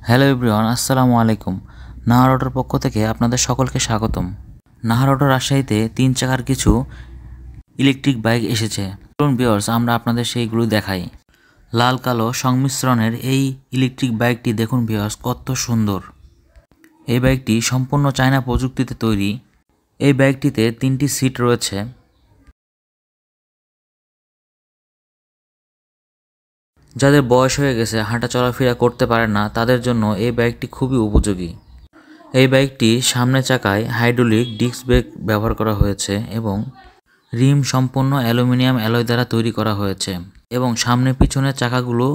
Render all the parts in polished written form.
Hello everyone, আসসালামু আলাইকুম। নাহার অটোর পক্ষ থেকে আপনাদের সকলকে স্বাগতম। নাহার অটো রাজশাহীতে 3 চাকার কিছু ইলেকট্রিক বাইক এসেছে। চলুন ভিউয়ার্স, আমরা আপনাদের সেইগুলো দেখাই। লাল কালো সংমিশ্রণের এই ইলেকট্রিক বাইকটি দেখুন ভিউয়ার্স, কত সুন্দর। এই বাইকটি সম্পূর্ণ চায়না প্রযুক্তিতে তৈরি। এই বাইকটিতে 3টি সিট রয়েছে। যাদের বয়স হয়ে গেছে, হাঁটা চলাফেরা করতে পারে না, তাদের জন্য এই বাইকটি খুবই উপযোগী। এই বাইকটি সামনের চাকায় হাইড্রোলিক ডিস্ক ব্রেক ব্যবহার করা হয়েছে এবং রিম সম্পূর্ণ অ্যালুমিনিয়াম অ্যালয় দ্বারা তৈরি করা হয়েছে এবং সামনে পিছনের চাকাগুলো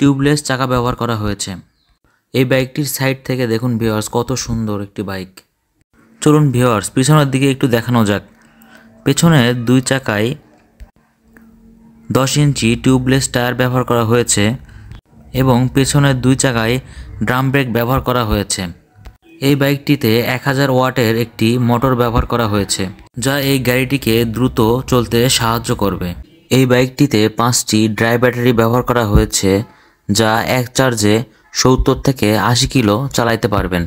টিউবলেস চাকা ব্যবহার করা হয়েছে। এই বাইকটির সাইড থেকে দেখুন ভিউয়ার্স, কত সুন্দর একটি বাইক। চলুন ভিউয়ার্স, পিছনের দিকে একটু দেখানো যাক। পেছনের 2 চাকায় 10 ইঞ্চি টিউবলেস টায়ার ব্যবহার করা হয়েছে এবং পেছনের 2 চাকায় ড্রাম ব্রেক ব্যবহার করা হয়েছে। এই বাইকটিতে 1000 ওয়াটের একটি মোটর ব্যবহার করা হয়েছে, যা এই গাড়িটিকে দ্রুত চলতে সাহায্য করবে। এই বাইকটিতে 5টি ড্রাই ব্যাটারি ব্যবহার করা হয়েছে, যা এক চার্জে 70 থেকে 80 কিলো চালাতে পারবেন।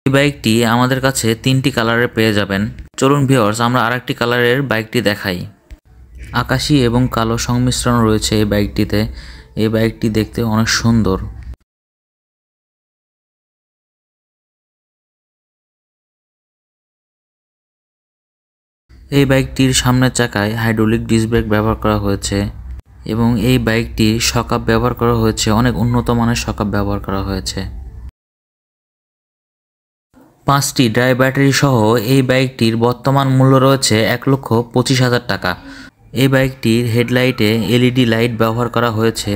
এই বাইকটি আমাদের কাছে 3টি কালারে পেয়ে যাবেন। চলুন ভিউয়ার্স, আমরা আরেকটি কালারের বাইকটি দেখাই। আকাশী এবং কালো সংমিশ্রণ রয়েছে এই বাইকটিতে। এই বাইকটি দেখতে অনেক সুন্দর। এই বাইকটির সামনের চাকায় হাইড্রোলিক ডিস্ক ব্রেক ব্যবহার করা হয়েছে এবং এই বাইকটির শকআপ ব্যবহার করা হয়েছে, অনেক উন্নত মানের শকআপ ব্যবহার করা হয়েছে। 5টি ড্রাই ব্যাটারি সহ এই বাইকটির বর্তমান মূল্য রয়েছে 1,25,000 টাকা। এই বাইকটির হেডলাইটে এলইডি লাইট ব্যবহার করা হয়েছে।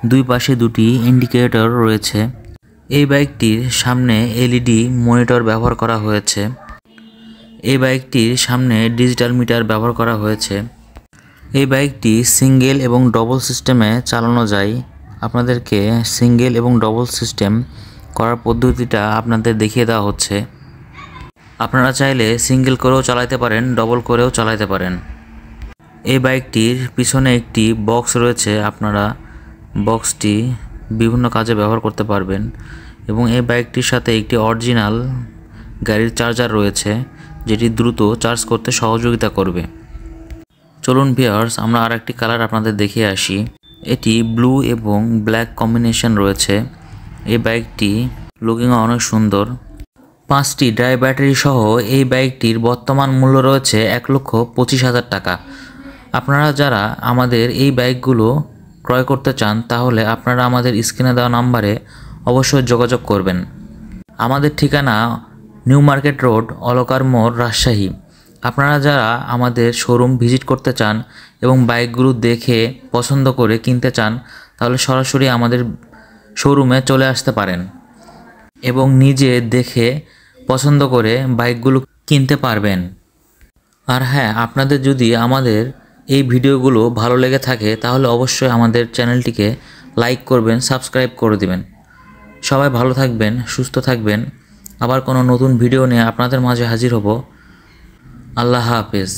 2 পাশে 2টি ইন্ডিকেটর রয়েছে। এই বাইকটির সামনে এলইডি মনিটর ব্যবহার করা হয়েছে। এই বাইকটির সামনে ডিজিটাল মিটার ব্যবহার করা হয়েছে। এই বাইকটি সিঙ্গেল এবং ডবল সিস্টেমে চালানো যায়। আপনাদেরকে সিঙ্গেল এবং ডবল সিস্টেম করার পদ্ধতিটা আপনাদের দেখিয়ে দেওয়া হচ্ছে। আপনারা চাইলে সিঙ্গেল করেও চালাতে পারেন, ডবল করেও চালাতে পারেন। এই বাইকটির পিছনে একটি বক্স রয়েছে, আপনারা বক্সটি বিভিন্ন কাজে ব্যবহার করতে পারবেন এবং এই বাইকটির সাথে একটি অরিজিনাল গাড়ির চার্জার রয়েছে, যেটি দ্রুত চার্জ করতে সহযোগিতা করবে। চলুন ভিউয়ার্স, আমরা আরেকটি কালার আপনাদের দেখিয়ে আসি। এটি ব্লু এবং ব্ল্যাক কম্বিনেশন রয়েছে। এই বাইকটি লুকিংও অনেক সুন্দর। 5টি ড্রাই ব্যাটারি সহ এই বাইকটির বর্তমান মূল্য রয়েছে 1,25,000 টাকা। আপনারা যারা আমাদের এই বাইকগুলো ক্রয় করতে চান, তাহলে আপনারা আমাদের স্ক্রিনে দেওয়া নাম্বারে অবশ্যই যোগাযোগ করবেন। আমাদের ঠিকানা নিউ মার্কেট রোড, অলকার মোড়, রাজশাহী। আপনারা যারা আমাদের শোরুম ভিজিট করতে চান এবং বাইকগুলো দেখে পছন্দ করে কিনতে চান, তাহলে সরাসরি আমাদের শোরুমে চলে আসতে পারেন এবং নিজে দেখে পছন্দ করে বাইকগুলো কিনতে পারবেন। আর হ্যাঁ, আপনাদের যদি আমাদের এই ভিডিওগুলো ভালো লেগে থাকে, তাহলে অবশ্যই আমাদের চ্যানেলটিকে লাইক করবেন, সাবস্ক্রাইব করে দিবেন। সবাই ভালো থাকবেন, সুস্থ থাকবেন। আবার কোনো নতুন ভিডিও নিয়ে আপনাদের মাঝে হাজির হব। আল্লাহ হাফেজ।